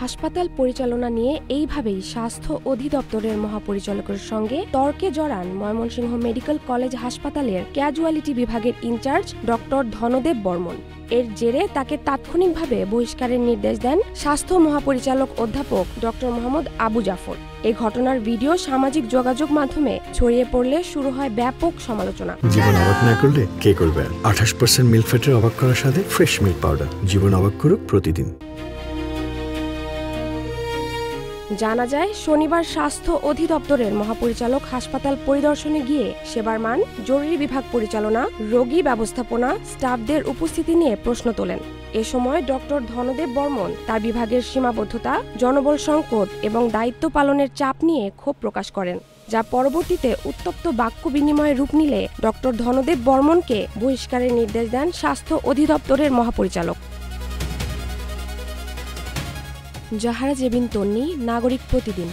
হাসপাতাল পরিচালনা নিয়ে এইভাবেই স্বাস্থ্য অধিদপ্তরের মহাপরিচালকের সঙ্গে তর্কে জড়ান ময়মনসিংহ মেডিকেল কলেজ হাসপাতালের ক্যাজুয়ালিটি বিভাগের ইনচার্জ ডক্টর ধনদেব বর্মন। এর জেরে তাকে তাৎক্ষণিকভাবে বহিষ্কারের নির্দেশ দেন স্বাস্থ্য মহাপরিচালক অধ্যাপক ডক্টর মোহাম্মদ আবু জাফর। এই ঘটনার ভিডিও সামাজিক যোগাযোগ মাধ্যমে ছড়িয়ে পড়লে শুরু হয় ব্যাপক সমালোচনা। জীবন অবাক না করলে কে করবে? 28% মিল্ক ফ্যাটের অবাক করার সাথে ফ্রেশ মিল্ক পাউডার। জীবন অবাক করুক প্রতিদিন। জানা যায়, শনিবার স্বাস্থ্য অধিদপ্তরের মহাপরিচালক হাসপাতাল পরিদর্শনে গিয়ে সেবার মান, জরুরি বিভাগ পরিচালনা, রোগী ব্যবস্থাপনা, স্টাফদের উপস্থিতি নিয়ে প্রশ্ন তোলেন। এ সময় ডক্টর ধনদেব বর্মন তার বিভাগের সীমাবদ্ধতা, জনবল সংকট এবং দায়িত্ব পালনের চাপ নিয়ে ক্ষোভ প্রকাশ করেন, যা পরবর্তীতে উত্তপ্ত বাক্য বিনিময়ে রূপ নিলে ডক্টর ধনদেব বর্মনকে বহিষ্কারের নির্দেশ দেন স্বাস্থ্য অধিদপ্তরের মহাপরিচালক। জাহারা জেবিন তন্নি, নাগরিক প্রতিদিন।